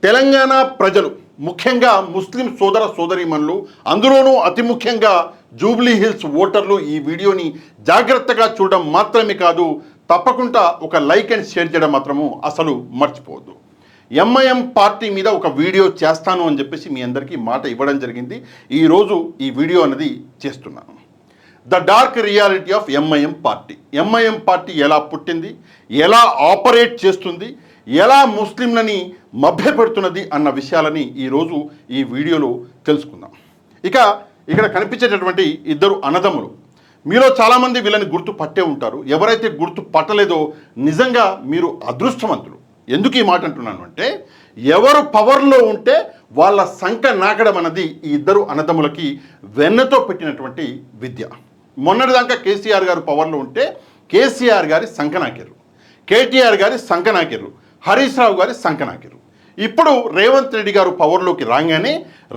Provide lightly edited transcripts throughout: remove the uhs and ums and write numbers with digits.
తెలంగాణ ప్రజలు ముఖ్యంగా ముస్లిం సోదర సోదరీమణులు అందులోనూ అతి ముఖ్యంగా జూబ్లీ హిల్స్ ఓటర్లు ఈ వీడియోని జాగ్రత్తగా చూడడం మాత్రమే కాదు, తప్పకుండా ఒక లైక్ అండ్ షేర్ చేయడం మాత్రము అసలు మర్చిపోవద్దు. ఎంఐఎం పార్టీ మీద ఒక వీడియో చేస్తాను అని చెప్పేసి మీ అందరికీ మాట ఇవ్వడం జరిగింది. ఈరోజు ఈ వీడియో అనేది చేస్తున్నాను. The dark reality of MIM party. MIM party ఎలా పుట్టింది, ఎలా ఆపరేట్ చేస్తుంది, ఎలా ముస్లింలని మభ్యపెడుతున్నది అన్న విషయాలని ఈరోజు ఈ వీడియోలో తెలుసుకుందాం. ఇక్కడ కనిపించేటటువంటి ఇద్దరు అన్నదమ్ములు, మీలో చాలామంది వీళ్ళని గుర్తు పట్టే ఉంటారు. ఎవరైతే గుర్తు పట్టలేదో నిజంగా మీరు అదృష్టవంతులు. ఎందుకు ఈ మాట అంటున్నాను అంటే, ఎవరు పవర్లో ఉంటే వాళ్ళ సంఖ నాకడం అన్నది ఈ ఇద్దరు అన్నదమ్ములకి వెన్నతో పెట్టినటువంటి విద్య. మొన్నటిదాకా కేసీఆర్ గారు పవర్లో ఉంటే కేసీఆర్ గారి సంఖ నాకెరు, కేటీఆర్ గారి సంఖ నాకెరు, హరీష్ రావు గారి సంఖ నాకెరు. ఇప్పుడు రేవంత్ రెడ్డి గారు పవర్లోకి రాగానే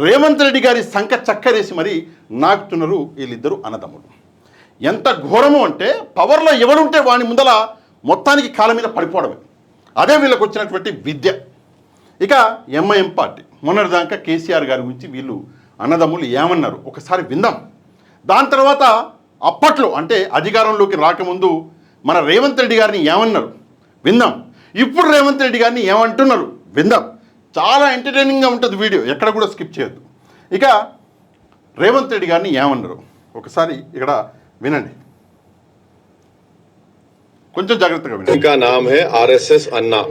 రేవంత్ రెడ్డి గారి సంఖ చక్కరేసి మరి నాకుతున్నారు వీళ్ళిద్దరు అన్నదమ్ములు. ఎంత ఘోరము అంటే, పవర్లో ఎవరుంటే వాని ముందల మొత్తానికి కాళ్ళ మీద పడిపోవడమే. అదే వీళ్ళకి వచ్చినటువంటి విద్య. ఇక ఎంఐఎం పార్టీ మొన్నటిదాకా కేసీఆర్ గారి గురించి వీళ్ళు అన్నదమ్ములు ఏమన్నారు ఒకసారి విందాం. దాని తర్వాత అప్పట్లో అంటే అధికారంలోకి రాకముందు మన రేవంత్ రెడ్డి గారిని ఏమన్నారు విందాం. ఇప్పుడు రేవంత్ రెడ్డి గారిని ఏమంటున్నారు విందాం. చాలా ఎంటర్టైనింగ్గా ఉంటుంది వీడియో, ఎక్కడ కూడా స్కిప్ చేయొద్దు. ఇక రేవంత్ రెడ్డి గారిని ఏమన్నారు ఒకసారి ఇక్కడ వినండి, కొంచెం జాగ్రత్తగా వినండి. इनका नाम है आरएसएस अन्ना।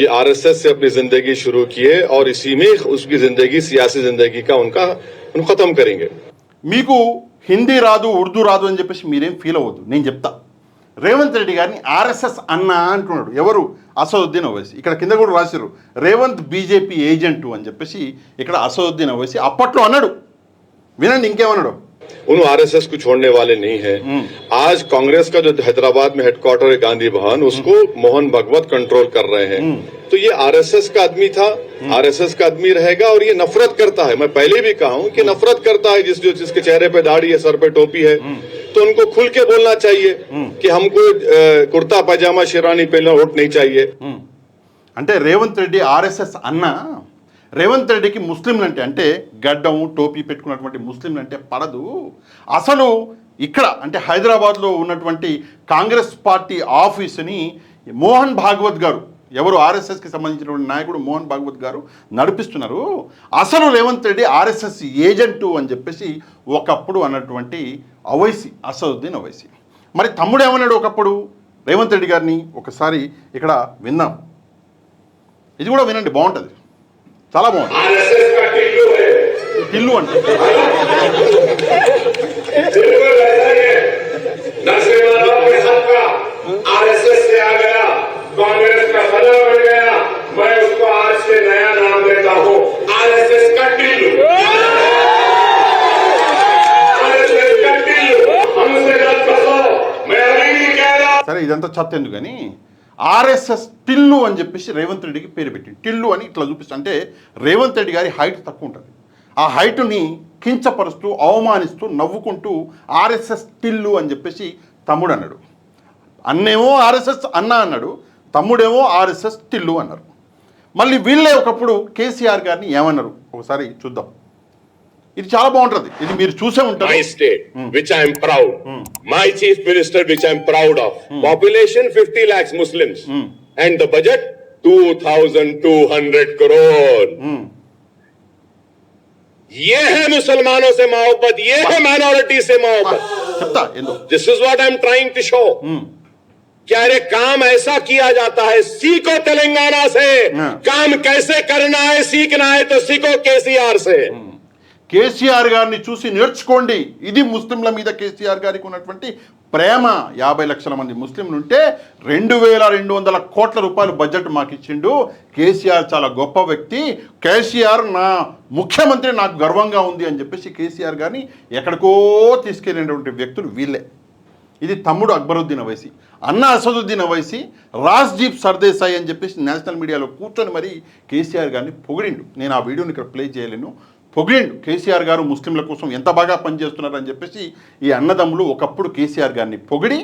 ये आरएसएस से अपनी जिंदगी शुरू किए और इसी में उसकी जिंदगी सियासी जिंदगी का उनका खत्म करेंगे. మీకు హిందీ రాదు, ఉర్దూ రాదు అని చెప్పేసి మీరేం ఫీల్ అవ్వద్దు, నేను చెప్తా. రేవంత్ రెడ్డి గారిని ఆర్ఎస్ఎస్ అన్నా అంటున్నాడు. ఎవరు? అసదుద్దీన్ ఓవైసీ. ఇక్కడ కింద కూడా రాశారు రేవంత్ బీజేపీ ఏజెంటు అని చెప్పేసి ఇక్కడ అసదుద్దీన్ ఓవైసీ అప్పట్లో అన్నాడు. వినండి ఇంకేమన్నాడు. उन आरएसएस को छोड़ने वाले नहीं है. आज कांग्रेस का जो हैदराबाद में हेडक्वार्टर है गांधी भवन, उसको मोहन भगवत कंट्रोल कर रहे हैं. तो ये आरएसएस का आदमी था, आरएसएस का आदमी रहेगा. और ये नफरत करता है, मैं पहले भी कहा हूं कि नफरत करता है जिसके चेहरे पे दाढ़ी है, सर पे टोपी है. तो उनको खुल के बोलना चाहिए कि हमको कुर्ता पैजामा शेरवानी पहनना वोट नहीं चाहिए. అంటే రేవంత్ రెడ్డి ఆర్ఎస్ఎస్ అన్నా, రేవంత్ రెడ్డికి ముస్లింలు అంటే గడ్డం టోపీ పెట్టుకున్నటువంటి ముస్లింలు అంటే పడదు. అసలు ఇక్కడ అంటే హైదరాబాద్లో ఉన్నటువంటి కాంగ్రెస్ పార్టీ ఆఫీసుని మోహన్ భాగవత్ గారు, ఎవరు ఆర్ఎస్ఎస్కి సంబంధించినటువంటి నాయకుడు మోహన్ భాగవత్ గారు నడిపిస్తున్నారు. అసలు రేవంత్ రెడ్డి ఆర్ఎస్ఎస్ ఏజెంటు అని చెప్పేసి ఒకప్పుడు అన్నటువంటి ఓవైసీ, అసదుద్దీన్ ఓవైసీ. మరి తమ్ముడు ఏమన్నాడు ఒకప్పుడు రేవంత్ రెడ్డి గారిని ఒకసారి ఇక్కడ విందాం. ఇది కూడా వినండి, బాగుంటుంది, చాలా బాగుంది. టిల్లు అంటే సరే ఇదంతా చెత్త ఎందుకు కానీ ఆర్ఎస్ఎస్ టిల్లు అని చెప్పేసి రేవంత్ రెడ్డికి పేరు పెట్టి టిల్లు అని ఇట్లా చూపిస్తా అంటే రేవంత్ రెడ్డి గారి హైట్ తక్కువ ఉంటుంది. ఆ హైటుని కించపరుస్తూ అవమానిస్తూ నవ్వుకుంటూ ఆర్ఎస్ఎస్ టిల్లు అని చెప్పేసి తమ్ముడు అన్నాడు. అన్నేమో ఆర్ఎస్ఎస్ అన్న అన్నాడు, తమ్ముడేమో ఆర్ఎస్ఎస్ టిల్లు అన్నారు. మళ్ళీ వీళ్ళే ఒకప్పుడు కేసీఆర్ గారిని ఏమన్నారు ఒకసారి చూద్దాం. ఇది చాలా బాగుంటుంది, ఇది మీరు చూసే ఉంటారు. My state, which I am proud. My chief minister, which I am proud of. Population 50 lakhs Muslims. And the budget 2,200 crore. ये है मुसलमानों से मोहब्बत, ये है माइनॉरिटी से मोहब्बत. This is what I am trying to show. क्या रे काम ऐसा किया जाता है, सीखो तेलंगाना से. काम कैसे करना है सीखना है तो सीखो केसीआर से. కేసీఆర్ గారిని చూసి నేర్చుకోండి. ఇది ముస్లింల మీద కేసీఆర్ గారికి ఉన్నటువంటి ప్రేమ. 50 లక్షల మంది ముస్లింలు ఉంటే 2,200 కోట్ల రూపాయలు బడ్జెట్ మాకు ఇచ్చిండు. కేసీఆర్ చాలా గొప్ప వ్యక్తి, కేసీఆర్ నా ముఖ్యమంత్రి, నాకు గర్వంగా ఉంది అని చెప్పేసి కేసీఆర్ గారిని ఎక్కడికో తీసుకెళ్ళినటువంటి వ్యక్తులు వీళ్ళే. ఇది తమ్ముడు అక్బరుద్దీన్ ఓవైసీ. అన్న అసదుద్దీన్ ఓవైసీ రాజ్దీప్ సర్దేశాయి అని చెప్పేసి నేషనల్ మీడియాలో కూర్చొని మరి కేసీఆర్ గారిని పొగిడిండు. నేను ఆ వీడియోని ఇక్కడ ప్లే చేయలేను. పొగిడిండు కేసీఆర్ గారు ముస్లింల కోసం ఎంత బాగా పనిచేస్తున్నారని చెప్పేసి ఈ అన్నదమ్ములు ఒకప్పుడు కేసీఆర్ గారిని పొగిడి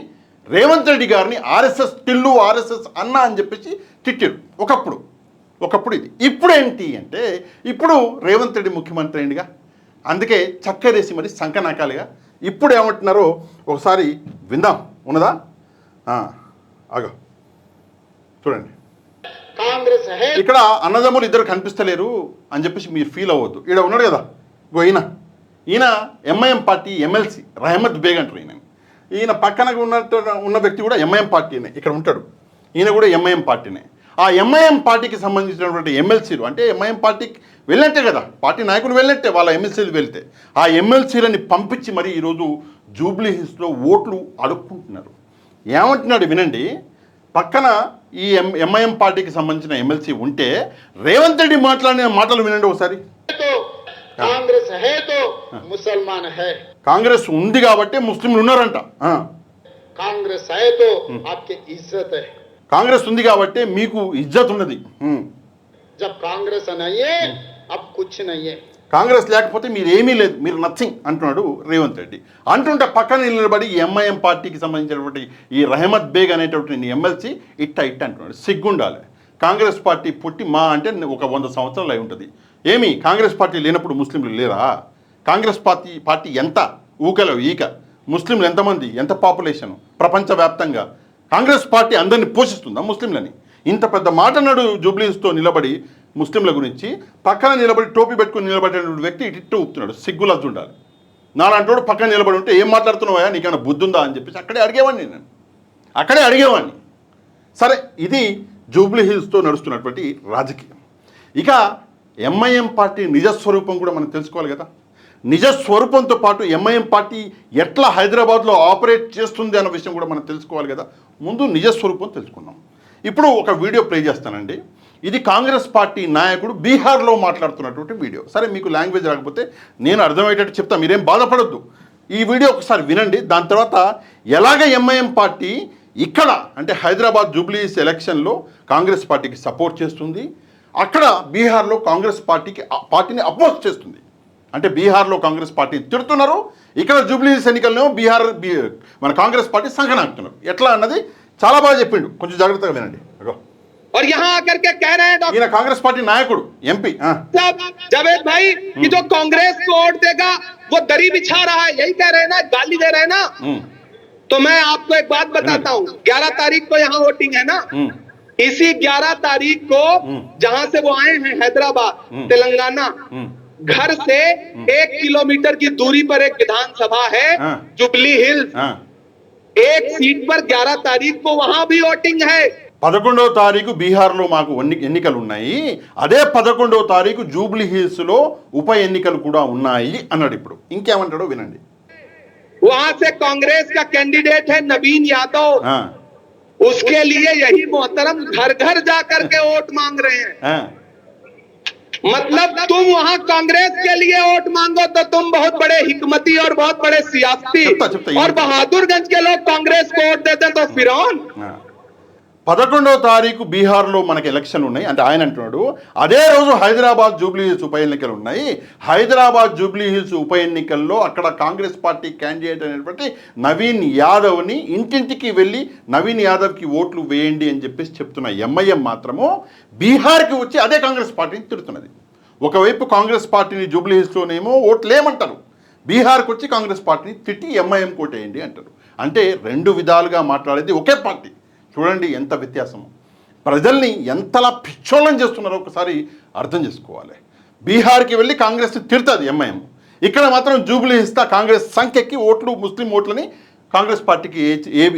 రేవంత్ రెడ్డి గారిని ఆర్ఎస్ఎస్ టిల్లు, ఆర్ఎస్ఎస్ అన్న అని చెప్పేసి తిట్టారు ఒకప్పుడు. ఒకప్పుడు ఇది. ఇప్పుడు ఏంటి అంటే ఇప్పుడు రేవంత్ రెడ్డి ముఖ్యమంత్రి అయిందిగా, అందుకే చక్కరేసి మరి సంకనాకాలిగా ఇప్పుడు ఏమంటున్నారో ఒకసారి విందాం. ఉన్నదా? ఆగో చూడండి. కాంగ్రెస్ ఇక్కడ అన్నదమ్ములు ఇద్దరు కనిపిస్తలేరు అని చెప్పేసి మీరు ఫీల్ అవ్వద్దు. ఈడ ఉన్నాడు కదా ఈయన MIM party MLC Rahmat Baig అంటారు. ఈయన పక్కన ఉన్న వ్యక్తి కూడా ఎంఐఎం పార్టీనే ఇక్కడ ఉంటాడు. ఈయన కూడా ఎంఐఎం పార్టీనే. ఆ ఎంఐఎం పార్టీకి సంబంధించినటువంటి ఎమ్మెల్సీలు అంటే ఎంఐఎం పార్టీకి వెళ్ళినట్టే కదా, పార్టీ నాయకులు వెళ్ళినట్టే వాళ్ళ ఎమ్మెల్సీలు వెళ్తే ఆ ఎమ్మెల్సీలని పంపించి మరి ఈరోజు జూబ్లీ హిల్స్లో ఓట్లు అడుక్కుంటున్నారు. ఏమంటున్నాడు వినండి. పక్కన ఈ ఎంఐఎం పార్టీకి సంబంధించిన ఎమ్మెల్సీ ఉంటే రేవంత్ రెడ్డి మాట్లాడిన మాటలు వినండి ఒకసారి. కాంగ్రెస్ హై తో ముసల్మాన్ హై, కాంగ్రెస్ ఉంది కాబట్టి ముస్లింలు ఉన్నారంట. కాంగ్రెస్ హై తో ఆప్కి ఇజ్జత్ హై, కాంగ్రెస్ ఉంది కాబట్టి మీకు ఇజ్జత్ ఉన్నది. జబ్ కాంగ్రెస్ నహీ అబ్ కుచ్ నహీ, కాంగ్రెస్ లేకపోతే మీరు ఏమీ లేదు, మీరు నథింగ్ అంటున్నాడు రేవంత్ రెడ్డి. అంటుంటే పక్కన నిలబడి ఎంఐఎం పార్టీకి సంబంధించినటువంటి ఈ రహమత్ బేగ్ అనేటువంటి ఎమ్మెల్సీ ఇట్ట అంటున్నాడు. సిగ్గుండాలి. కాంగ్రెస్ పార్టీ పుట్టి మా అంటే ఒక 100 సంవత్సరాలు అయి ఉంటుంది. ఏమి కాంగ్రెస్ పార్టీ లేనప్పుడు ముస్లింలు లేరా? కాంగ్రెస్ పార్టీ ఎంత ఊకలో ఈక, ముస్లింలు ఎంతమంది, ఎంత పాపులేషన్ ప్రపంచవ్యాప్తంగా కాంగ్రెస్ పార్టీ అందరినీ పోషిస్తుందా ముస్లింలని? ఇంత పెద్ద మాట అన్నాడు జూబ్లీస్తో నిలబడి ముస్లింల గురించి. పక్కన నిలబడి టోపీ పెట్టుకుని నిలబడిన వ్యక్తి ఇటు ఊపుతున్నాడు. సిగ్గులజ్జు ఉండాలి. నాలంటోడు పక్కన నిలబడి ఉంటే ఏం మాట్లాడుతున్నావా, నీకేమైనా బుద్ధి ఉందా అని చెప్పేసి అక్కడే అడిగేవాడిని. సరే, ఇది జూబ్లీ హిల్స్తో నడుస్తున్నటువంటి రాజకీయం. ఇక ఎంఐఎం పార్టీ నిజస్వరూపం కూడా మనం తెలుసుకోవాలి కదా. నిజస్వరూపంతో పాటు ఎంఐఎం పార్టీ ఎట్లా హైదరాబాద్లో ఆపరేట్ చేస్తుంది అన్న విషయం కూడా మనం తెలుసుకోవాలి కదా. ముందు నిజస్వరూపం తెలుసుకుందాం. ఇప్పుడు ఒక వీడియో ప్లే చేస్తానండి. ఇది కాంగ్రెస్ పార్టీ నాయకుడు బీహార్లో మాట్లాడుతున్నటువంటి వీడియో. సరే, మీకు లాంగ్వేజ్ రాకపోతే నేను అర్థమయ్యేటట్టు చెప్తా, మీరేం బాధపడొద్దు. ఈ వీడియో ఒకసారి వినండి. దాని తర్వాత ఎలాగ ఎంఐఎం పార్టీ ఇక్కడ అంటే హైదరాబాద్ జూబ్లీస్ ఎలక్షన్లో కాంగ్రెస్ పార్టీకి సపోర్ట్ చేస్తుంది, అక్కడ బీహార్లో కాంగ్రెస్ పార్టీని అపోజ్ చేస్తుంది. అంటే బీహార్లో కాంగ్రెస్ పార్టీ తిడుతున్నారు, ఇక్కడ జూబ్లీస్ ఎన్నికల్లో మన కాంగ్రెస్ పార్టీ సంఘనాకుతున్నారు. ఎట్లా అన్నది చాలా బాగా చెప్పిండు. కొంచెం జాగ్రత్తగా వినండి. और यहाँ आकर के कह रहे हैं ఈయన కాంగ్రెస్ పార్టీ నాయకుడు ఎంపీ जावेद भाई कि जो कांग्रेस को वोट देगा वो दरी बिछा रहा है, यही कह रहे हैं ना, गाली दे रहे हैं ना। तो मैं आपको एक बात बताता हूँ, 11 तारीख को यहाँ वोटिंग है ना, इसी 11 तारीख को जहां से वो आए हैं हैदराबाद तेलंगाना, घर से 1 किलोमीटर की दूरी पर एक विधानसभा है जुबली हिल्स, एक सीट पर 11 तारीख को वहां भी वोटिंग है। 11వ తారీఖు బీహార్లో మాకు ఎన్నికలు ఉన్నాయి, అదే 11వ తారీఖు జూబ్లీ హిల్స్లో ఉప ఎన్నికలు కూడా ఉన్నాయి అన్నాడు. ఇప్పుడు ఇంకేమంటాడో వినండి. वहां से कांग्रेस का कैंडिडेट है नवीन यादव, उसके लिए यही मोहतरम घर घर जाकर के वोट मांग रहे हैं। मतलब तुम वहां कांग्रेस के लिए वोट मांगो तो तुम बहुत बड़े हिकमती और बहुत बड़े सियासती, और बहादुरगंज के लोग कांग्रेस को वोट देते तो फिरौन। 11వ తారీఖు బీహార్లో మనకి ఎలక్షన్లు ఉన్నాయి అంటే ఆయన అంటున్నాడు, అదే రోజు హైదరాబాద్ జూబ్లీ హిల్స్ ఉప ఎన్నికలు ఉన్నాయి. హైదరాబాద్ జూబ్లీ హిల్స్ ఉప ఎన్నికల్లో అక్కడ కాంగ్రెస్ పార్టీ క్యాండిడేట్ అనేటువంటి నవీన్ యాదవ్ని ఇంటింటికి వెళ్ళి నవీన్ యాదవ్కి ఓట్లు వేయండి అని చెప్పేసి చెప్తున్న ఎంఐఎం మాత్రము బీహార్కి వచ్చి అదే కాంగ్రెస్ పార్టీని తిడుతున్నది. ఒకవైపు కాంగ్రెస్ పార్టీని జూబ్లీ హిల్స్లోనేమో ఓట్లు లేమంటారు, బీహార్కి వచ్చి కాంగ్రెస్ పార్టీని తిట్టి ఎంఐఎం కోటేయండి అంటారు. అంటే రెండు విధాలుగా మాట్లాడేది ఒకే పార్టీ. చూడండి ఎంత వ్యత్యాసము, ప్రజల్ని ఎంతలా పిచ్చోళం చేస్తున్నారో ఒకసారి అర్థం చేసుకోవాలి. బీహార్కి వెళ్ళి కాంగ్రెస్ని తిడుతుంది ఎంఐఎం, ఇక్కడ మాత్రం జూబ్లీ హిల్స్ కాంగ్రెస్ సంఖ్యకి ఓట్లు ముస్లిం ఓట్లని కాంగ్రెస్ పార్టీకి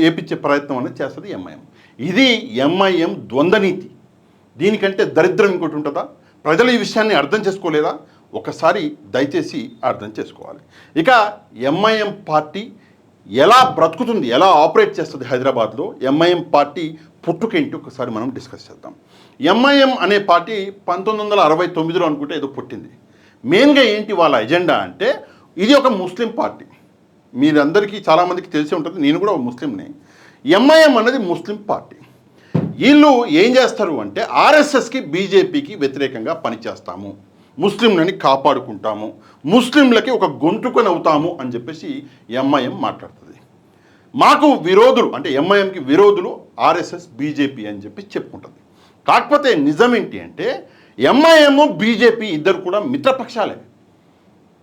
ఏపించే ప్రయత్నం అనేది చేస్తుంది ఎంఐఎం. ఇది ఎంఐఎం ద్వంద్వనీతి. దీనికంటే దరిద్రం ఇంకోటి ఉంటుందా? ప్రజలు ఈ విషయాన్ని అర్థం చేసుకోలేదా? ఒకసారి దయచేసి అర్థం చేసుకోవాలి. ఇక ఎంఐఎం పార్టీ ఎలా బ్రతుకుతుంది, ఎలా ఆపరేట్ చేస్తుంది హైదరాబాద్లో, ఎంఐఎం పార్టీ పుట్టుకేంటి ఒకసారి మనం డిస్కస్ చేద్దాం. ఎంఐఎం అనే పార్టీ 1969లో అనుకుంటే ఏదో పుట్టింది. మెయిన్గా ఏంటి వాళ్ళ ఎజెండా అంటే, ఇది ఒక ముస్లిం పార్టీ. మీరందరికీ చాలామందికి తెలిసి ఉంటుంది, నేను కూడా ఒక ముస్లింని. ఎంఐఎం అనేది ముస్లిం పార్టీ. వీళ్ళు ఏం చేస్తారు అంటే ఆర్ఎస్ఎస్కి బీజేపీకి వ్యతిరేకంగా పనిచేస్తాము, ముస్లింలని కాపాడుకుంటాము, ముస్లింలకి ఒక గొంతుకొని అవుతాము అని చెప్పేసి ఎంఐఎం మాట్లాడుతుంది. మాకు విరోధులు అంటే ఎంఐఎంకి విరోధులు ఆర్ఎస్ఎస్ బీజేపీ అని చెప్పి చెప్పుకుంటుంది. కాకపోతే నిజం ఏంటి అంటే ఎంఐఎం బీజేపీ ఇద్దరు కూడా మిత్రపక్షాలే.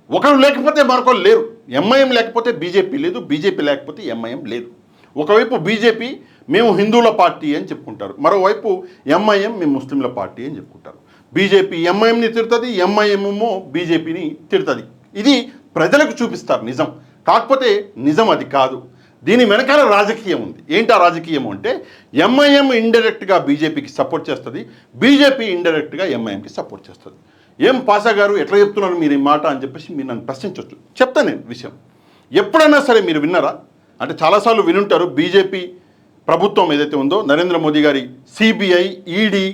ఒకరు లేకపోతే మరొకరు లేరు. ఎంఐఎం లేకపోతే బీజేపీ లేదు, బీజేపీ లేకపోతే ఎంఐఎం లేదు. ఒకవైపు బీజేపీ మేము హిందువుల పార్టీ అని చెప్పుకుంటారు, మరోవైపు ఎంఐఎం మేము ముస్లింల పార్టీ అని చెప్పుకుంటారు. బీజేపీ ఎంఐఎంని తిడుతుంది, ఎంఐఎం ఏమో బీజేపీని తిడుతుంది. ఇది ప్రజలకు చూపిస్తారు నిజం. కాకపోతే నిజం అది కాదు. దీని వెనకాల రాజకీయం ఉంది. ఏంటి ఆ రాజకీయం అంటే ఎంఐఎం ఇండైరెక్ట్గా బీజేపీకి సపోర్ట్ చేస్తుంది, బీజేపీ ఇండైరెక్ట్గా ఎంఐఎంకి సపోర్ట్ చేస్తుంది. ఏం పాషా గారు ఎట్లా చెప్తున్నారు మీరు ఈ మాట అని చెప్పేసి మీరు నన్ను ప్రశ్నించవచ్చు. చెప్తాను నేను విషయం. ఎప్పుడైనా సరే మీరు విన్నారా అంటే చాలాసార్లు వినుంటారు. బీజేపీ ప్రభుత్వం ఏదైతే ఉందో నరేంద్ర మోదీ గారి సిబిఐ ఈడీ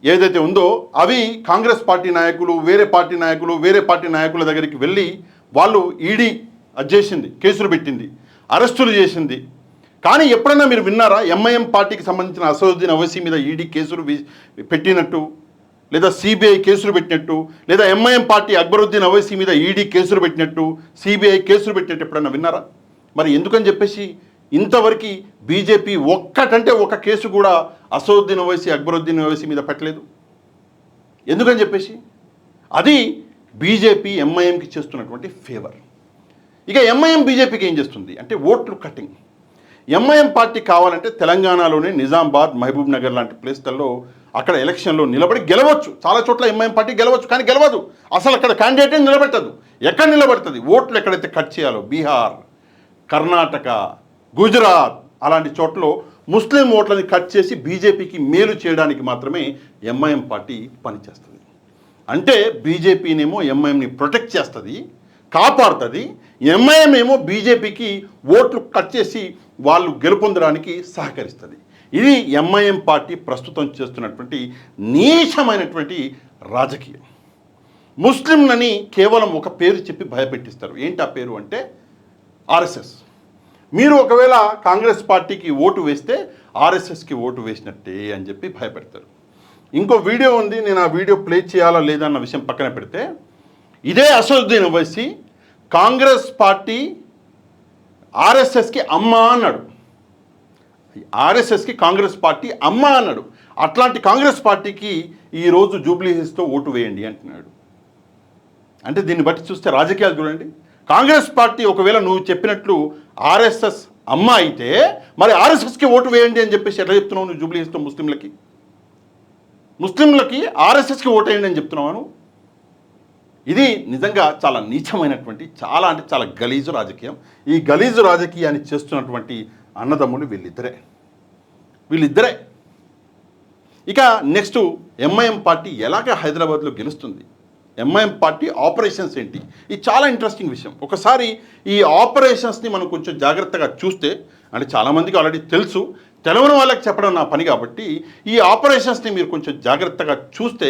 ఏదైతే ఉందో అవి కాంగ్రెస్ పార్టీ నాయకులు వేరే పార్టీ నాయకుల దగ్గరికి వెళ్ళి వాళ్ళు ఈడీ అది చేసింది, కేసులు పెట్టింది, అరెస్టులు చేసింది. కానీ ఎప్పుడైనా మీరు విన్నారా ఎంఐఎం పార్టీకి సంబంధించిన అసదుద్దీన్ ఓవైసీ మీద ఈడీ కేసులు పెట్టినట్టు, లేదా సిబిఐ కేసులు పెట్టినట్టు, లేదా ఎంఐఎం పార్టీ అక్బరుద్దీన్ ఓవైసీ మీద ఈడీ కేసులు పెట్టినట్టు, సిబిఐ కేసులు పెట్టినట్టు ఎప్పుడైనా విన్నారా? మరి ఎందుకని చెప్పేసి ఇంతవరకు బీజేపీ ఒక్కటంటే ఒక కేసు కూడా అసదుద్దీన్ ఓవైసీ అక్బరుద్దీన్ ఓవైసీ మీద పెట్టలేదు. ఎందుకని చెప్పేసి అది బీజేపీ ఎంఐఎంకి చేస్తున్నటువంటి ఫేవర్. ఇక ఎంఐఎం బీజేపీకి ఏం చేస్తుంది అంటే ఓట్లు కటింగ్. ఎంఐఎం పార్టీ కావాలంటే తెలంగాణలోని నిజామాబాద్, మహబూబ్ నగర్ లాంటి ప్లేస్లలో అక్కడ ఎలక్షన్లో నిలబడి గెలవచ్చు. చాలా చోట్ల ఎంఐఎం పార్టీ గెలవచ్చు, కానీ గెలవదు. అసలు అక్కడ క్యాండిడేట్ని నిలబెట్టదు. ఎక్కడ నిలబడుతుంది? ఓట్లు ఎక్కడైతే కట్ చేయాలో బీహార్, కర్ణాటక, గుజరాత్ అలాంటి చోట్ల ముస్లిం ఓట్లని కట్ చేసి బీజేపీకి మేలు చేయడానికి మాత్రమే ఎంఐఎం పార్టీ పనిచేస్తుంది. అంటే బీజేపీనేమో ఎంఐఎంని ప్రొటెక్ట్ చేస్తుంది, కాపాడుతుంది. ఎంఐఎం ఏమో బీజేపీకి ఓట్లు కట్ చేసి వాళ్ళు గెలుపొందడానికి సహకరిస్తుంది. ఇది ఎంఐఎం పార్టీ ప్రస్తుతం చేస్తున్నటువంటి నీచమైనటువంటి రాజకీయం. ముస్లింలని కేవలం ఒక పేరు చెప్పి భయపెట్టిస్తారు. ఏంటి ఆ పేరు అంటే ఆర్ఎస్ఎస్. మీరు ఒకవేళ కాంగ్రెస్ పార్టీకి ఓటు వేస్తే ఆర్ఎస్ఎస్కి ఓటు వేసినట్టే అని చెప్పి భయపెడతారు. ఇంకో వీడియో ఉంది, నేను ఆ వీడియో ప్లే చేయాలా లేదా అన్న విషయం పక్కన పెడితే ఇదే అసదుద్దీన్ ఓవైసీ కాంగ్రెస్ పార్టీ ఆర్ఎస్ఎస్కి అమ్మ అన్నాడు. ఆర్ఎస్ఎస్కి కాంగ్రెస్ పార్టీ అమ్మ అన్నాడు. అట్లాంటి కాంగ్రెస్ పార్టీకి ఈరోజు జూబ్లీ హిల్స్తో ఓటు వేయండి అంటున్నాడు. అంటే దీన్ని బట్టి చూస్తే రాజకీయాలు చూడండి. కాంగ్రెస్ పార్టీ ఒకవేళ నువ్వు చెప్పినట్లు ఆర్ఎస్ఎస్ అమ్మ అయితే మరి ఆర్ఎస్ఎస్కి ఓటు వేయండి అని చెప్పేసి ఎట్లా చెప్తున్నావు నువ్వు జూబ్లీ హిల్స్తో ముస్లింలకి ఆర్ఎస్ఎస్కి ఓటు వేయండి అని చెప్తున్నావు. ఇది నిజంగా చాలా నీచమైనటువంటి చాలా అంటే చాలా గలీజు రాజకీయం. ఈ గలీజు రాజకీయాన్ని చేస్తున్నటువంటి అన్నదమ్ములు వీళ్ళిద్దరే. ఇక నెక్స్ట్ ఎంఐఎం పార్టీ ఎలాగ హైదరాబాద్లో గెలుస్తుంది, ఎంఐఎం పార్టీ ఆపరేషన్స్ ఏంటి, ఇది చాలా ఇంట్రెస్టింగ్ విషయం. ఒకసారి ఈ ఆపరేషన్స్ని మనం కొంచెం జాగ్రత్తగా చూస్తే, అంటే చాలామందికి ఆల్రెడీ తెలుసు, తెలవని వాళ్ళకి చెప్పడం నా పని కాబట్టి ఈ ఆపరేషన్స్ని మీరు కొంచెం జాగ్రత్తగా చూస్తే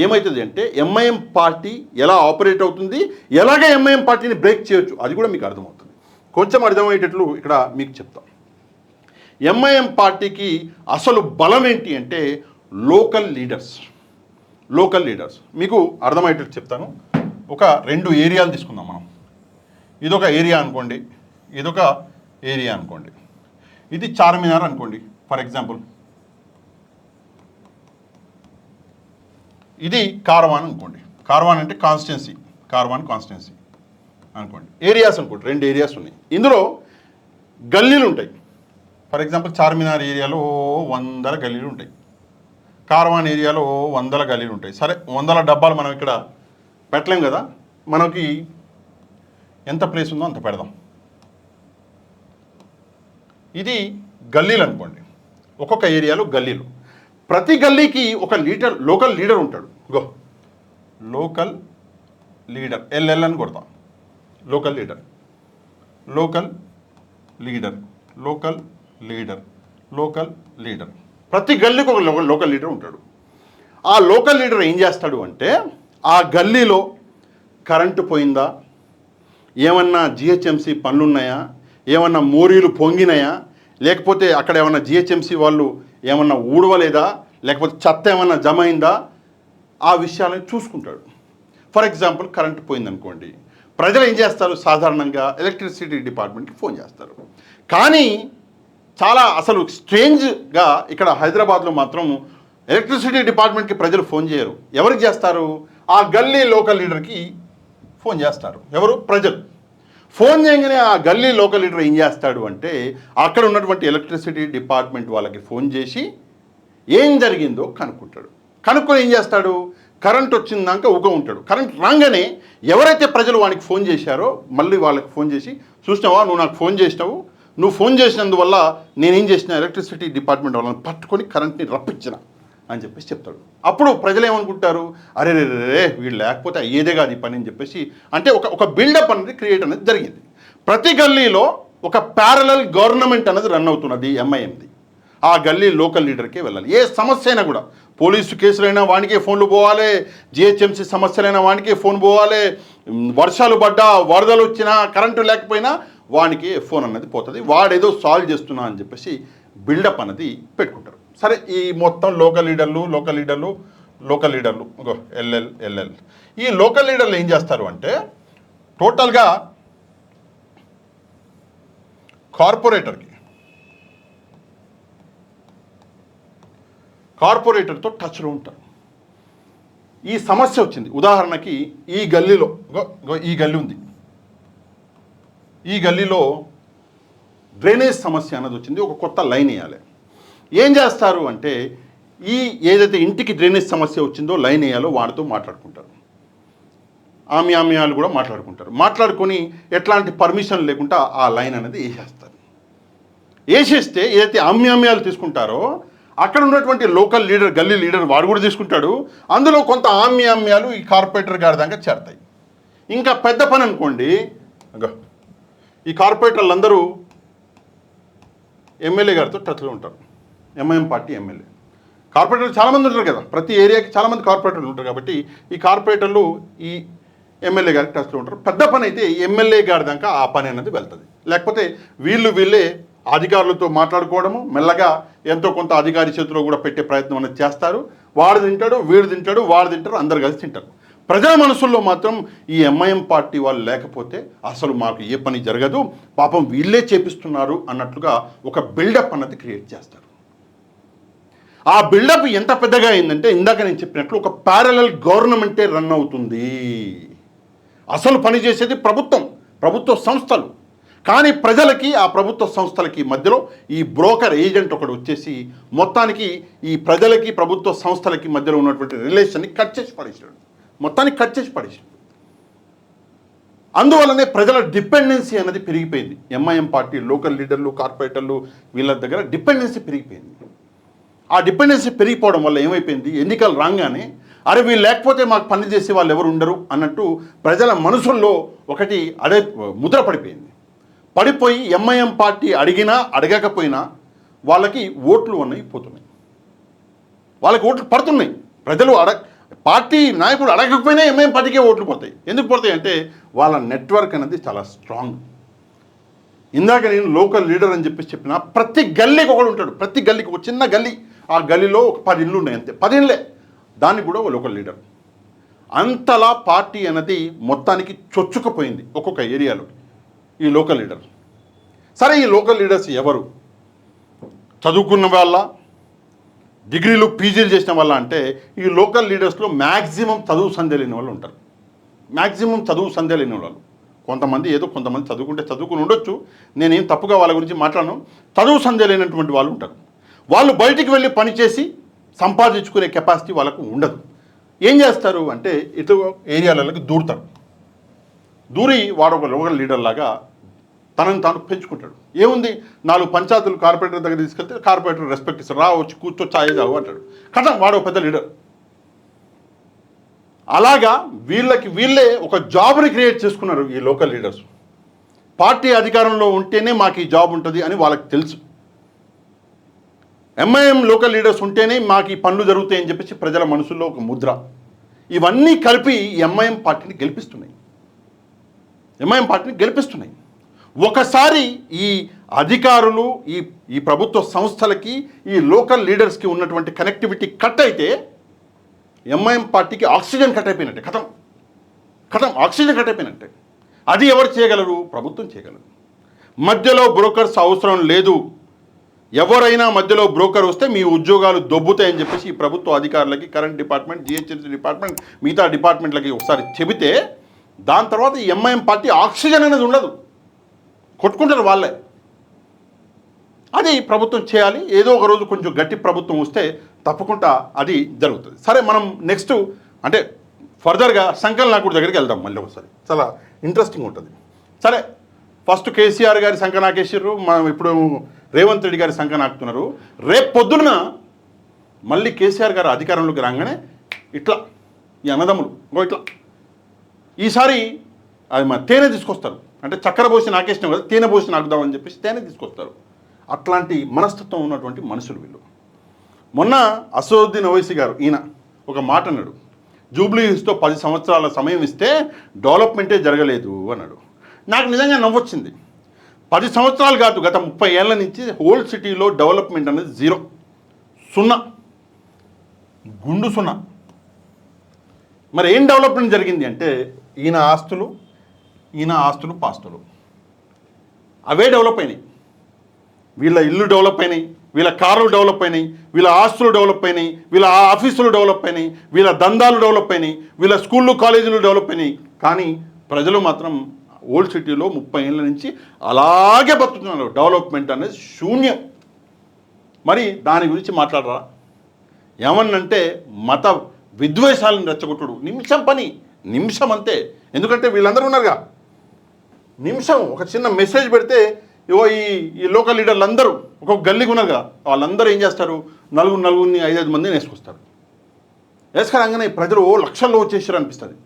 ఏమవుతుంది అంటే ఎంఐఎం పార్టీ ఎలా ఆపరేట్ అవుతుంది, ఎలాగ ఎంఐఎం పార్టీని బ్రేక్ చేయొచ్చు అది కూడా మీకు అర్థమవుతుంది. కొంచెం అర్థమయ్యేటట్లు ఇక్కడ మీకు చెప్తాం. ఎంఐఎం పార్టీకి అసలు బలం ఏంటి అంటే లోకల్ లీడర్స్. మీకు అర్థమయ్యేటట్టు చెప్తాను. ఒక 2 ఏరియాలు తీసుకుందాం మనం. ఇదొక ఏరియా అనుకోండి, ఇదొక ఏరియా అనుకోండి. ఇది చార్మినార్ అనుకోండి ఫర్ ఎగ్జాంపుల్. ఇది కార్వాన్ అనుకోండి. కార్వాన్ అంటే కాన్స్టిట్యున్సీ అనుకోండి. ఏరియాస్ అనుకోండి, 2 ఏరియాస్ ఉన్నాయి. ఇందులో గల్లీలు ఉంటాయి. ఫర్ ఎగ్జాంపుల్ చార్మినార్ ఏరియాలో 100 గల్లీలు ఉంటాయి, కార్వాన్ ఏరియాలో 100 గల్లీలు ఉంటాయి. సరే 100 డబ్బాలు మనం ఇక్కడ పెట్టలేం కదా, మనకి ఎంత ప్లేస్ ఉందో అంత పెడదాం. ఇది గల్లీలు అనుకోండి, ఒక్కొక్క ఏరియాలో గల్లీలు. ప్రతి గల్లీకి ఒక లోకల్ లీడర్ ఉంటాడు. లోకల్ లీడర్ ఎల్ఎల్ అని కొడతాం. లోకల్ లీడర్ ప్రతి గల్లీకి ఒక లోకల్ లీడర్ ఉంటాడు. ఆ లోకల్ లీడర్ ఏం చేస్తాడు అంటే ఆ గల్లీలో కరెంటు పోయిందా, ఏమన్నా జిహెచ్ఎంసీ పనులున్నాయా, ఏమన్నా మోరీలు పొంగినాయా, లేకపోతే అక్కడ ఏమన్నా జిహెచ్ఎంసీ వాళ్ళు ఏమన్నా ఊడవలేదా, లేకపోతే చెత్త ఏమన్నా జమ అయిందా, ఆ విషయాలను చూసుకుంటాడు. ఫర్ ఎగ్జాంపుల్ కరెంటు పోయిందనుకోండి, ప్రజలు ఏం చేస్తారు, సాధారణంగా ఎలక్ట్రిసిటీ డిపార్ట్మెంట్కి ఫోన్ చేస్తారు. కానీ చాలా అసలు స్ట్రేంజ్గా ఇక్కడ హైదరాబాద్లో మాత్రం ఎలక్ట్రిసిటీ డిపార్ట్మెంట్కి ప్రజలు ఫోన్ చేయరు. ఎవరికి చేస్తారు? ఆ గల్లీ లోకల్ లీడర్కి ఫోన్ చేస్తారు. ఎవరు? ప్రజలు. ఫోన్ చేయగానే ఆ గల్లీ లోకల్ లీడర్ ఏం చేస్తాడు అంటే అక్కడ ఉన్నటువంటి ఎలక్ట్రిసిటీ డిపార్ట్మెంట్ వాళ్ళకి ఫోన్ చేసి ఏం జరిగిందో కనుక్కుంటాడు. కనుక్కొని ఏం చేస్తాడు? కరెంట్ వచ్చిందాక ఊక ఉంటాడు. కరెంట్ రాగానే ఎవరైతే ప్రజలు వానికి ఫోన్ చేశారో మళ్ళీ వాళ్ళకి ఫోన్ చేసి, చూసినావా నువ్వు నాకు ఫోన్ చేసినావు, నువ్వు ఫోన్ చేసినందువల్ల నేనేం చేసిన ఎలక్ట్రిసిటీ డిపార్ట్మెంట్ వాళ్ళని పట్టుకొని కరెంట్ని రప్పించిన అని చెప్పేసి చెప్తాడు. అప్పుడు ప్రజలు ఏమనుకుంటారు? అరే రే రే వీళ్ళు లేకపోతే అయ్యేదే కాదు ఈ పని అని చెప్పేసి, అంటే ఒక బిల్డప్ అనేది క్రియేట్ అనేది జరిగింది. ప్రతి గల్లీలో ఒక ప్యారలల్ గవర్నమెంట్ అనేది రన్ అవుతున్నది ఎంఐఎంది. ఆ గల్లీ లోకల్ లీడర్కే వెళ్ళాలి. ఏ సమస్య అయినా కూడా, పోలీసు కేసులైనా వానికే ఫోన్లు పోవాలి, జిహెచ్ఎంసీ సమస్యలైనా వానికే ఫోన్ పోవాలి, వర్షాలు పడ్డా వరదలు వచ్చినా కరెంటు లేకపోయినా వానికి ఫోన్ అన్నది పోతుంది. వాడేదో సాల్వ్ చేస్తున్నా అని చెప్పేసి బిల్డప్ అన్నది పెట్టుకుంటారు. సరే, ఈ మొత్తం లోకల్ లీడర్లు ఎల్ఎల్ ఈ లోకల్ లీడర్లు ఏం చేస్తారు అంటే టోటల్గా కార్పొరేటర్తో టచ్లో ఉంటారు. ఈ సమస్య వచ్చింది. ఉదాహరణకి ఈ గల్లీలో ఈ గల్లీ ఉంది. ఈ గల్లీలో డ్రైనేజ్ సమస్య అన్నది వచ్చింది. ఒక కొత్త లైన్ వేయాలి. ఏం చేస్తారు అంటే ఏదైతే ఇంటికి డ్రైనేజ్ సమస్య వచ్చిందో లైన్ వేయాలో వాడితో మాట్లాడుకుంటారు. ఆమ్యామ్యాలు కూడా మాట్లాడుకొని ఎట్లాంటి పర్మిషన్ లేకుండా ఆ లైన్ అనేది వేసేస్తారు. వేసేస్తే ఏదైతే ఆమ్యామ్యాలు తీసుకుంటారో అక్కడ ఉన్నటువంటి లోకల్ లీడర్, గల్లీ లీడర్ వాడు కూడా తీసుకుంటాడు. అందులో కొంత ఆమ్యామ్యాలు ఈ కార్పొరేటర్ గారి దాకా చేరతాయి. ఇంకా పెద్ద పని అనుకోండి, ఈ కార్పొరేటర్లు అందరూ ఎమ్మెల్యే గారితో టచ్లో ఉంటారు. ఎంఐఎం పార్టీ ఎమ్మెల్యే కార్పొరేటర్లు చాలామంది ఉంటారు కదా, ప్రతి ఏరియాకి చాలామంది కార్పొరేటర్లు ఉంటారు. కాబట్టి ఈ కార్పొరేటర్లు ఈ ఎమ్మెల్యే గారికి టచ్లో ఉంటారు. పెద్ద పని అయితే ఎమ్మెల్యే గారి దాకా ఆ పని అనేది వెళ్తుంది. లేకపోతే వీళ్ళే అధికారులతో మాట్లాడుకోవడము, మెల్లగా ఎంతో కొంత అధికారి చేతిలో కూడా పెట్టే ప్రయత్నం అనేది చేస్తారు. వాడు తింటాడు, వీడు తింటాడు, వాడు తింటారు, అందరు కలిసి తింటారు. ప్రజల మనసుల్లో మాత్రం ఈ ఎంఐఎం పార్టీ వాళ్ళు లేకపోతే అసలు మాకు ఏ పని జరగదు, పాపం వీళ్ళే చేపిస్తున్నారు అన్నట్లుగా ఒక బిల్డప్ అన్నది క్రియేట్ చేస్తారు. ఆ బిల్డప్ ఎంత పెద్దగా అయిందంటే ఇందాక నేను చెప్పినట్లు ఒక ప్యారలల్ గవర్నమెంటే రన్ అవుతుంది. అసలు పని చేసేది ప్రభుత్వ సంస్థలు. కానీ ప్రజలకి ఆ ప్రభుత్వ సంస్థలకి మధ్యలో ఈ బ్రోకర్ ఏజెంట్ ఒకడు వచ్చేసి మొత్తానికి ఈ ప్రజలకి ప్రభుత్వ సంస్థలకి మధ్యలో ఉన్నటువంటి రిలేషన్ని కట్ చేసి పడేసాడు. అందువల్లనే ప్రజల డిపెండెన్సీ అనేది పెరిగిపోయింది. ఎంఐఎం పార్టీ లోకల్ లీడర్లు, కార్పొరేటర్లు వీళ్ళ దగ్గర డిపెండెన్సీ పెరిగిపోయింది. ఆ డిపెండెన్సీ పెరిగిపోవడం వల్ల ఏమైపోయింది, ఎన్నికలు రాగానే అరే వీళ్ళు లేకపోతే మాకు పని చేసే వాళ్ళు ఎవరు ఉండరు అన్నట్టు ప్రజల మనసుల్లో ఒకటి ముద్ర పడిపోయి ఎంఐఎం పార్టీ అడిగినా అడగకపోయినా వాళ్ళకి ఓట్లు అన్నవి పోతున్నాయి. వాళ్ళకి ఓట్లు పడుతున్నాయి. ప్రజలు పార్టీ నాయకుడు అడగకపోయినా ఎంఐఎం పార్టీకే ఓట్లు పోతాయి. ఎందుకు పోతాయి అంటే వాళ్ళ నెట్వర్క్ అనేది చాలా స్ట్రాంగ్. ఇందాక నేను లోకల్ లీడర్ అని చెప్పిన ప్రతి గల్లీకి ఒకడు ఉంటాడు. ప్రతి గల్లీకి ఒక చిన్న గల్లీ, ఆ గల్లీలో ఒక 10 ఇళ్ళు ఉన్నాయి అంతే, 10 ఇళ్ళే, దానికి కూడా ఒక లోకల్ లీడర్. అంతలా పార్టీ అనేది మొత్తానికి చొచ్చుకుపోయింది ఒక్కొక్క ఏరియాలో ఈ లోకల్ లీడర్. సరే, ఈ లోకల్ లీడర్స్ ఎవరు? చదువుకున్న వాళ్ళ, డిగ్రీలు పీజీలు చేసిన వాళ్ళ అంటే ఈ లోకల్ లీడర్స్లో మ్యాక్సిమం చదువు సంధ్య లేని వాళ్ళు ఉంటారు. కొంతమంది చదువుకుని ఉండొచ్చు, నేనేం తప్పుగా వాళ్ళ గురించి మాట్లాడను. చదువు సంధ్య లేనటువంటి వాళ్ళు ఉంటారు. వాళ్ళు బయటికి వెళ్ళి పనిచేసి సంపాదించుకునే కెపాసిటీ వాళ్ళకు ఉండదు. ఏం చేస్తారు అంటే ఇటు ఏరియాలకి దూరి వాడు ఒక లోకల్ లీడర్ లాగా తనను తాను పెంచుకుంటాడు. ఏముంది, 4 పంచాయతీలు కార్పొరేటర్ దగ్గర తీసుకెళ్తే కార్పొరేటర్ రెస్పెక్ట్ ఇస్తారు, రా వచ్చి కూర్చో ఛాయ్ తాగు అంటాడు. కదా వాడు పెద్ద లీడర్. అలాగా వీళ్ళే ఒక జాబ్ని క్రియేట్ చేసుకున్నారు ఈ లోకల్ లీడర్స్. పార్టీ అధికారంలో ఉంటేనే మాకు ఈ జాబ్ ఉంటుంది అని వాళ్ళకి తెలుసు. ఎంఐఎం లోకల్ లీడర్స్ ఉంటేనే మాకు ఈ పనులు జరుగుతాయని చెప్పేసి ప్రజల మనసుల్లో ఒక ముద్ర. ఇవన్నీ కలిపి ఎంఐఎం పార్టీని గెలిపిస్తున్నాయి. ఒకసారి ఈ అధికారులు ఈ ప్రభుత్వ సంస్థలకి ఈ లోకల్ లీడర్స్కి ఉన్నటువంటి కనెక్టివిటీ కట్ అయితే ఎంఐఎం పార్టీకి ఆక్సిజన్ కట్ అయిపోయినట్టే. ఆక్సిజన్ కట్ అయిపోయినట్టే. అది ఎవరు చేయగలరు? ప్రభుత్వం చేయగలరు. మధ్యలో బ్రోకర్స్ అవసరం లేదు. ఎవరైనా మధ్యలో బ్రోకర్ వస్తే మీ ఉద్యోగాలు దొబ్బుతాయని చెప్పేసి ఈ ప్రభుత్వ అధికారులకి, కరెంట్ డిపార్ట్మెంట్, జిహెచ్ఎంసీ డిపార్ట్మెంట్, మిగతా డిపార్ట్మెంట్లకి ఒకసారి చెబితే దాని తర్వాత ఈ ఎంఐఎం పార్టీ ఆక్సిజన్ అనేది ఉండదు, కొట్టుకుంటారు వాళ్ళే. అది ప్రభుత్వం చేయాలి. ఏదో ఒక రోజు కొంచెం గట్టి ప్రభుత్వం వస్తే తప్పకుండా అది జరుగుతుంది. సరే, మనం నెక్స్ట్ అంటే ఫర్దర్గా సంకలనాకుడి దగ్గరికి వెళ్దాం మళ్ళీ ఒకసారి, చాలా ఇంట్రెస్టింగ్ ఉంటుంది. సరే, ఫస్ట్ కేసీఆర్ గారి సంఖ నాకేసారు, మనం ఇప్పుడు రేవంత్ రెడ్డి గారి సంఖ నాకుతున్నారు. రేపు పొద్దున్న మళ్ళీ కేసీఆర్ గారు అధికారంలోకి రాగానే ఇట్లా ఈ అన్నదమ్ములు ఇట్లా ఈసారి అది మన తేనె తీసుకొస్తారు. అంటే చక్కెర పోసి నాకేసినాం కదా, తేనె పోసి నాకుదామని చెప్పేసి తేనె తీసుకొస్తారు. అట్లాంటి మనస్తత్వం ఉన్నటువంటి మనుషులు వీళ్ళు. మొన్న అసదుద్దీన్ ఓవైసీ గారు ఈయన ఒక మాట అన్నాడు, జూబ్లీ హిల్స్తో 10 సంవత్సరాల సమయం ఇస్తే డెవలప్మెంటే జరగలేదు అన్నాడు. నాకు నిజంగా నవ్వొచ్చింది. 10 సంవత్సరాలు కాదు, గత 30 ఏళ్ల నుంచి హోల్ సిటీలో డెవలప్మెంట్ అనేది జీరో, సున్నా, గుండు సున్నా. మరి ఏం డెవలప్మెంట్ జరిగింది అంటే ఈయన ఆస్తులు పాస్తులు అవే డెవలప్ అయినాయి. వీళ్ళ ఇల్లు డెవలప్ అయినాయి, వీళ్ళ కార్లు డెవలప్ అయినాయి, వీళ్ళ ఆస్తులు డెవలప్ అయినాయి, వీళ్ళ ఆఫీసులు డెవలప్ అయినాయి, వీళ్ళ దందాలు డెవలప్ అయినాయి, వీళ్ళ స్కూళ్ళు కాలేజీలు డెవలప్ అయినాయి. కానీ ప్రజలు మాత్రం ఓల్డ్ సిటీలో 30 ఏళ్ళ నుంచి అలాగే బతుకుతున్నారు. డెవలప్మెంట్ అనేది శూన్యం. మరి దాని గురించి మాట్లాడరా? ఏమన్నంటే మత విద్వేషాలను రెచ్చగొట్టుడు నిమిషం పని, నిమిషం అంతే. ఎందుకంటే వీళ్ళందరూ ఉన్నారుగా, నిమిషం ఒక చిన్న మెసేజ్ పెడితే ఇవో ఈ లోకల్ లీడర్లు అందరూ ఒక్కొక్క గల్లీకి ఉన్నారుగా, వాళ్ళందరూ ఏం చేస్తారు, నలుగురిని 5 మందిని వేసుకొస్తారు. వేసుకురాగానే ప్రజలు లక్షల్లో వచ్చేసారు అనిపిస్తుంది.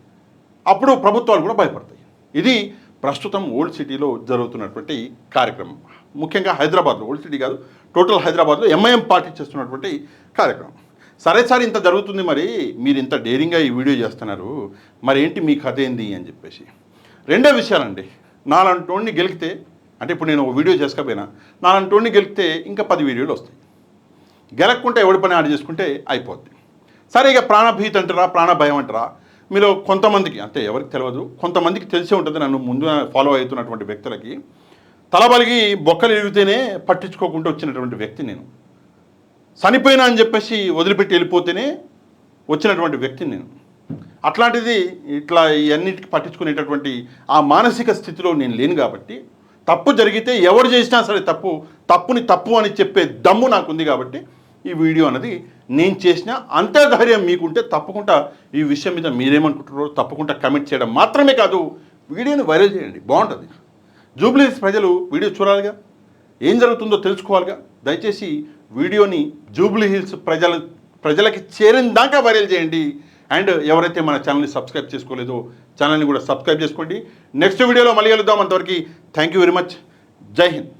అప్పుడు ప్రభుత్వాలు కూడా భయపడతాయి. ఇది ప్రస్తుతం ఓల్డ్ సిటీలో జరుగుతున్నటువంటి కార్యక్రమం. ముఖ్యంగా హైదరాబాద్లో, ఓల్డ్ సిటీ కాదు టోటల్ హైదరాబాద్లో ఎంఐఎం పార్టీ చేస్తున్నటువంటి కార్యక్రమం. సరే సార్, ఇంత జరుగుతుంది, మరి మీరు ఇంత డేరింగ్గా ఈ వీడియో చేస్తున్నారు, మరి ఏంటి మీ కథ ఏంది అని చెప్పేసి 2 విషయాలండి. నాలంటోడిని గెలికితే, అంటే ఇప్పుడు నేను ఒక వీడియో చేసుకపోయినా నాలంటోడిని గెలికితే ఇంకా 10 వీడియోలు వస్తాయి. గెలక్కుంటే ఎవడి పని ఆడ చేసుకుంటే అయిపోద్ది. సరే, ఇక ప్రాణభీతి అంటారా, ప్రాణభయం అంటారా, మీరు కొంతమందికి, అంటే ఎవరికి తెలియదు, కొంతమందికి తెలిసే ఉంటుంది. నన్ను ముందు ఫాలో అవుతున్నటువంటి వ్యక్తులకి తలబలిగి బొక్కలు ఎరిగితేనే పట్టించుకోకుండా వచ్చినటువంటి వ్యక్తి నేను. చనిపోయినా అని చెప్పేసి వదిలిపెట్టి వెళ్ళిపోతేనే వచ్చినటువంటి వ్యక్తిని నేను. అట్లాంటిది ఇట్లా ఇవన్నిటికి పట్టించుకునేటటువంటి ఆ మానసిక స్థితిలో నేను లేను. కాబట్టి తప్పు జరిగితే ఎవరు చేసినా సరే తప్పుని తప్పు అని చెప్పే దమ్ము నాకుంది. కాబట్టి ఈ వీడియో అనేది నేను చేసిన అంతే ధైర్యం మీకుంటే తప్పకుండా ఈ విషయం మీద మీరేమనుకుంటారో తప్పకుండా కమెంట్ చేయడం మాత్రమే కాదు, వీడియోని వైరల్ చేయండి, బాగుంటుంది. జూబ్లీ హిల్స్ ప్రజలు వీడియో చూడాలిగా, ఏం జరుగుతుందో తెలుసుకోవాలిగా. దయచేసి వీడియోని జూబ్లీ హిల్స్ ప్రజలకి చేరిన దాకా వైరల్ చేయండి. అండ్ ఎవరైతే మన ఛానల్ని సబ్స్క్రైబ్ చేసుకోలేదో ఛానల్ని కూడా సబ్స్క్రైబ్ చేసుకోండి. నెక్స్ట్ వీడియోలో మళ్ళీ కలుద్దాం. అంతవరకు థ్యాంక్ యూ వెరీ మచ్. జై హింద్.